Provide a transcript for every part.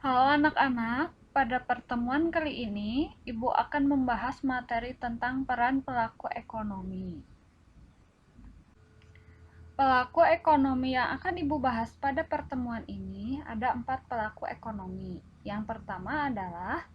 Halo anak-anak, pada pertemuan kali ini Ibu akan membahas materi tentang peran pelaku ekonomi. Pelaku ekonomi yang akan Ibu bahas pada pertemuan ini ada 4 pelaku ekonomi. Yang pertama adalah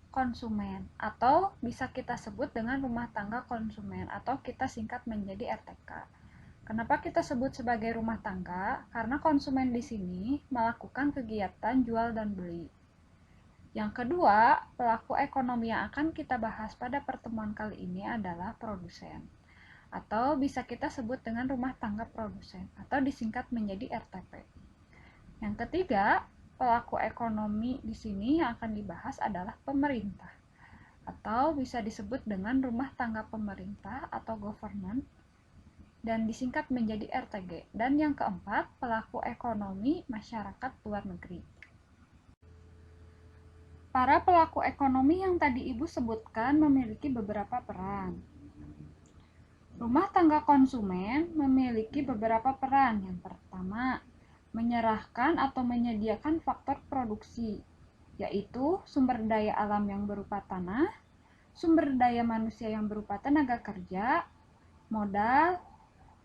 konsumen atau bisa kita sebut dengan rumah tangga konsumen atau kita singkat menjadi RTK. Kenapa kita sebut sebagai rumah tangga? Karena konsumen di sini melakukan kegiatan jual dan beli. Yang kedua, pelaku ekonomi yang akan kita bahas pada pertemuan kali ini adalah produsen, atau bisa kita sebut dengan rumah tangga produsen, atau disingkat menjadi RTP. Yang ketiga, pelaku ekonomi di sini yang akan dibahas adalah pemerintah, atau bisa disebut dengan rumah tangga pemerintah atau government, dan disingkat menjadi RTG. Dan yang keempat, pelaku ekonomi masyarakat luar negeri. Para pelaku ekonomi yang tadi Ibu sebutkan memiliki beberapa peran. Rumah tangga konsumen memiliki beberapa peran. Yang pertama, menyerahkan atau menyediakan faktor produksi, yaitu sumber daya alam yang berupa tanah, sumber daya manusia yang berupa tenaga kerja, modal,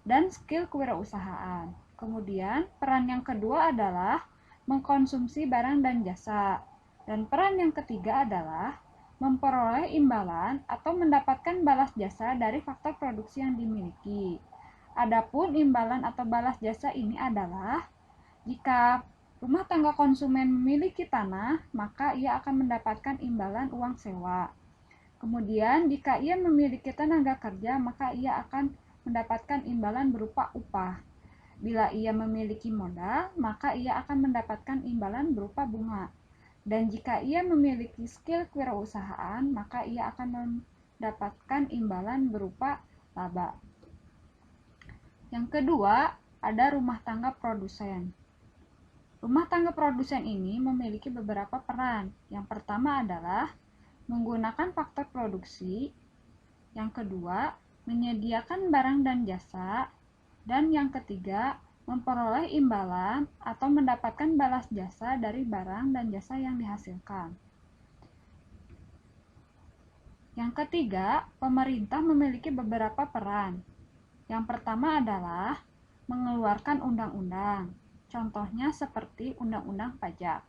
dan skill kewirausahaan. Kemudian, peran yang kedua adalah mengkonsumsi barang dan jasa. Dan peran yang ketiga adalah memperoleh imbalan atau mendapatkan balas jasa dari faktor produksi yang dimiliki. Adapun imbalan atau balas jasa ini adalah jika rumah tangga konsumen memiliki tanah, maka ia akan mendapatkan imbalan uang sewa. Kemudian, jika ia memiliki tenaga kerja, maka ia akan mendapatkan imbalan berupa upah. Bila ia memiliki modal, maka ia akan mendapatkan imbalan berupa bunga. Dan jika ia memiliki skill kewirausahaan, maka ia akan mendapatkan imbalan berupa laba. Yang kedua, ada rumah tangga produsen. Rumah tangga produsen ini memiliki beberapa peran. Yang pertama adalah menggunakan faktor produksi. Yang kedua, menyediakan barang dan jasa. Dan yang ketiga, memperoleh imbalan atau mendapatkan balas jasa dari barang dan jasa yang dihasilkan. Yang ketiga, pemerintah memiliki beberapa peran. Yang pertama adalah mengeluarkan undang-undang, contohnya seperti undang-undang pajak.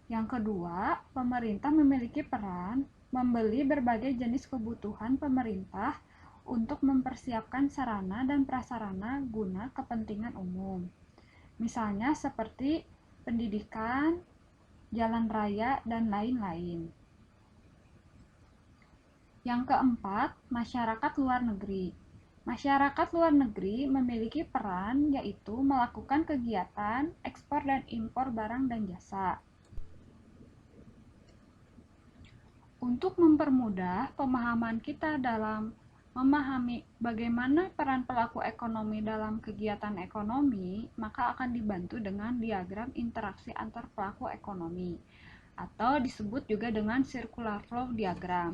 Yang kedua, pemerintah memiliki peran membeli berbagai jenis kebutuhan pemerintah untuk mempersiapkan sarana dan prasarana guna kepentingan umum. Misalnya seperti pendidikan, jalan raya, dan lain-lain. Yang keempat, masyarakat luar negeri. Masyarakat luar negeri memiliki peran yaitu melakukan kegiatan ekspor dan impor barang dan jasa. Untuk mempermudah pemahaman kita dalam memahami bagaimana peran pelaku ekonomi dalam kegiatan ekonomi, maka akan dibantu dengan diagram interaksi antar pelaku ekonomi, atau disebut juga dengan circular flow diagram.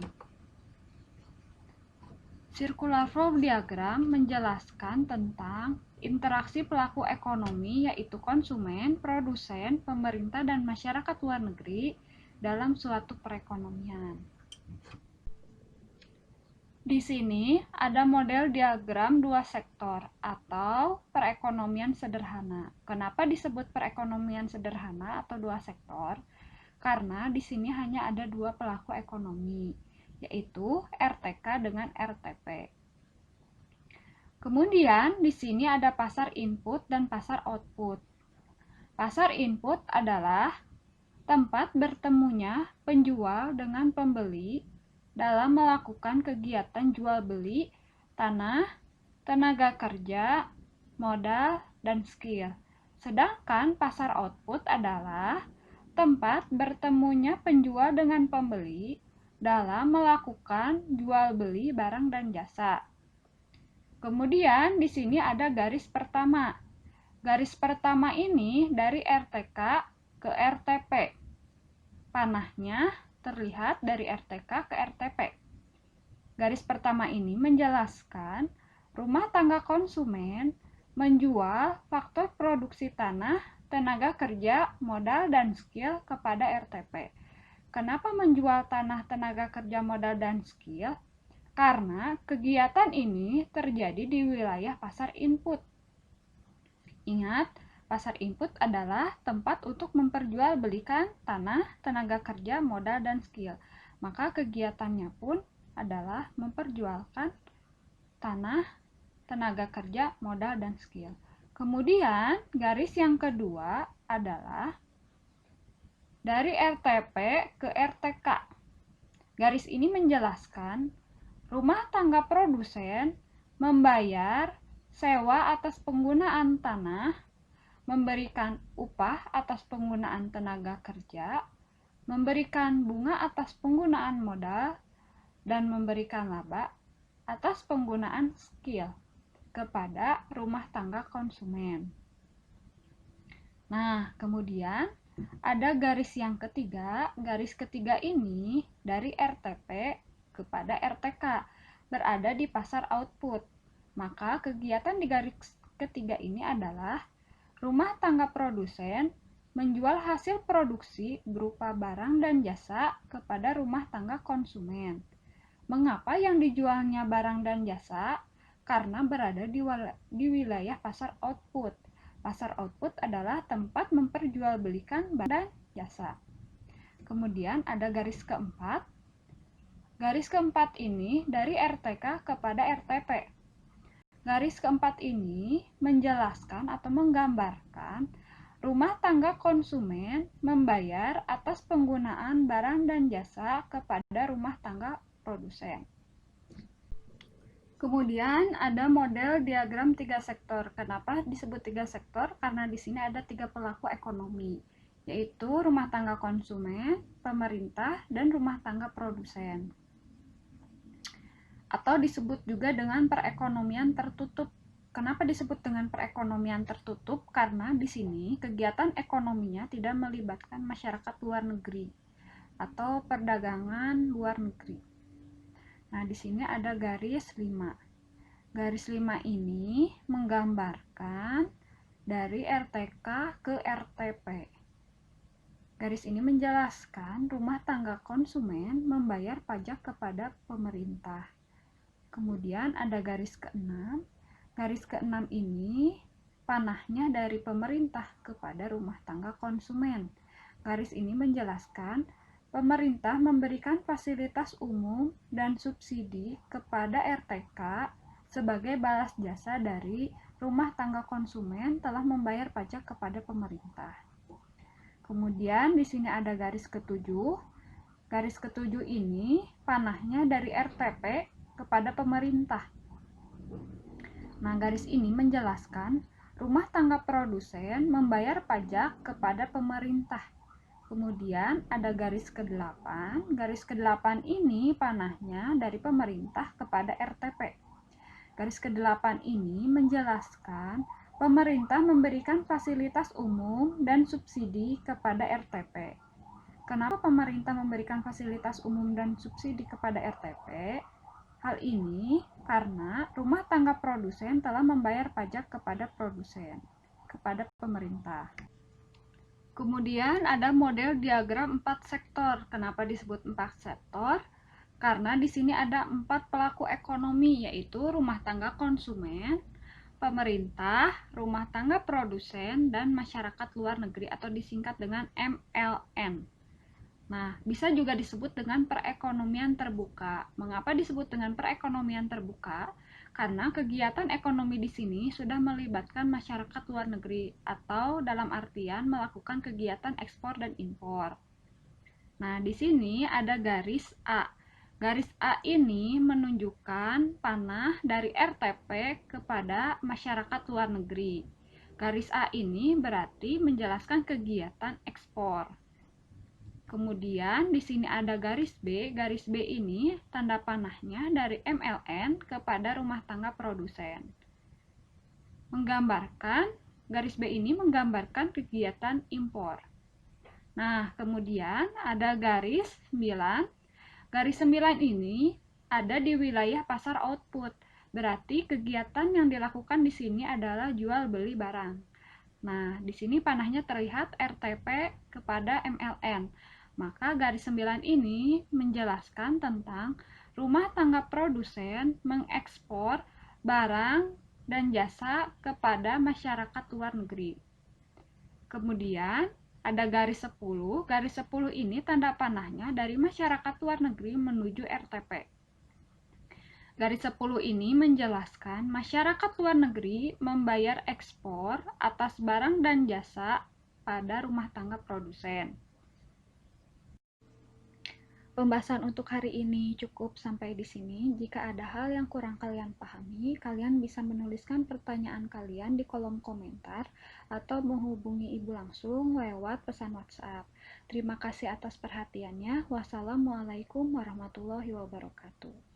Circular flow diagram menjelaskan tentang interaksi pelaku ekonomi yaitu konsumen, produsen, pemerintah, dan masyarakat luar negeri dalam suatu perekonomian. Di sini ada model diagram dua sektor atau perekonomian sederhana. Kenapa disebut perekonomian sederhana atau dua sektor? Karena di sini hanya ada dua pelaku ekonomi, yaitu RTK dengan RTP. Kemudian di sini ada pasar input dan pasar output. Pasar input adalah tempat bertemunya penjual dengan pembeli dalam melakukan kegiatan jual beli tanah, tenaga kerja, modal, dan skill. Sedangkan pasar output adalah tempat bertemunya penjual dengan pembeli dalam melakukan jual beli barang dan jasa. Kemudian di sini ada garis pertama. Garis pertama ini dari RTK ke RTP. Panahnya terlihat dari RTK ke RTP. Garis pertama ini menjelaskan rumah tangga konsumen menjual faktor produksi tanah tenaga kerja, modal, dan skill kepada RTP. Kenapa menjual tanah, tenaga kerja, modal, dan skill? Karena kegiatan ini terjadi di wilayah pasar input. Ingat, pasar input adalah tempat untuk memperjualbelikan tanah, tenaga kerja, modal, dan skill. Maka kegiatannya pun adalah memperjualkan tanah, tenaga kerja, modal, dan skill. Kemudian, garis yang kedua adalah dari RTP ke RTK. Garis ini menjelaskan rumah tangga produsen membayar sewa atas penggunaan tanah, memberikan upah atas penggunaan tenaga kerja, memberikan bunga atas penggunaan modal, dan memberikan laba atas penggunaan skill kepada rumah tangga konsumen. Nah, kemudian ada garis yang ketiga. Garis ketiga ini dari RTP kepada RTK, berada di pasar output. Maka kegiatan di garis ketiga ini adalah rumah tangga produsen menjual hasil produksi berupa barang dan jasa kepada rumah tangga konsumen. Mengapa yang dijualnya barang dan jasa? Karena berada di wilayah pasar output. Pasar output adalah tempat memperjualbelikan barang dan jasa. Kemudian ada garis keempat. Garis keempat ini dari RTK kepada RTP. Garis keempat ini menjelaskan atau menggambarkan rumah tangga konsumen membayar atas penggunaan barang dan jasa kepada rumah tangga produsen. Kemudian ada model diagram 3 sektor. Kenapa disebut 3 sektor? Karena di sini ada 3 pelaku ekonomi, yaitu rumah tangga konsumen, pemerintah, dan rumah tangga produsen. Atau disebut juga dengan perekonomian tertutup. Kenapa disebut dengan perekonomian tertutup? Karena di sini kegiatan ekonominya tidak melibatkan masyarakat luar negeri atau perdagangan luar negeri. Nah, di sini ada garis 5. Garis 5 ini menggambarkan dari RTK ke RTP. Garis ini menjelaskan rumah tangga konsumen membayar pajak kepada pemerintah. Kemudian ada garis ke-6. Garis ke-6 ini panahnya dari pemerintah kepada rumah tangga konsumen. Garis ini menjelaskan pemerintah memberikan fasilitas umum dan subsidi kepada RTK sebagai balas jasa dari rumah tangga konsumen telah membayar pajak kepada pemerintah. Kemudian di sini ada garis ke-7. Garis ke-7 ini panahnya dari RTP kepada pemerintah. Nah, garis ini menjelaskan rumah tangga produsen membayar pajak kepada pemerintah. Kemudian ada garis ke-8. Garis ke-8 ini panahnya dari pemerintah kepada RTP. Garis ke-8 ini menjelaskan pemerintah memberikan fasilitas umum dan subsidi kepada RTP. Kenapa pemerintah memberikan fasilitas umum dan subsidi kepada RTP? Hal ini karena rumah tangga produsen telah membayar pajak kepada produsen, kepada pemerintah. Kemudian ada model diagram 4 sektor. Kenapa disebut 4 sektor? Karena di sini ada 4 pelaku ekonomi, yaitu rumah tangga konsumen, pemerintah, rumah tangga produsen, dan masyarakat luar negeri atau disingkat dengan MLN. Nah, bisa juga disebut dengan perekonomian terbuka. Mengapa disebut dengan perekonomian terbuka? Karena kegiatan ekonomi di sini sudah melibatkan masyarakat luar negeri atau dalam artian melakukan kegiatan ekspor dan impor. Nah, di sini ada garis A. Garis A ini menunjukkan panah dari RTP kepada masyarakat luar negeri. Garis A ini berarti menjelaskan kegiatan ekspor. Kemudian di sini ada garis B. Garis B ini tanda panahnya dari MLN kepada rumah tangga produsen. Garis B ini menggambarkan kegiatan impor. Nah, kemudian ada garis 9. Garis 9 ini ada di wilayah pasar output. Berarti kegiatan yang dilakukan di sini adalah jual beli barang. Nah, di sini panahnya terlihat RTP kepada MLN. Maka garis 9 ini menjelaskan tentang rumah tangga produsen mengekspor barang dan jasa kepada masyarakat luar negeri. Kemudian ada garis 10 ini tanda panahnya dari masyarakat luar negeri menuju RTP. Garis 10 ini menjelaskan masyarakat luar negeri membayar ekspor atas barang dan jasa pada rumah tangga produsen. Pembahasan untuk hari ini cukup sampai di sini. Jika ada hal yang kurang kalian pahami, kalian bisa menuliskan pertanyaan kalian di kolom komentar atau menghubungi Ibu langsung lewat pesan WhatsApp. Terima kasih atas perhatiannya. Wassalamualaikum warahmatullahi wabarakatuh.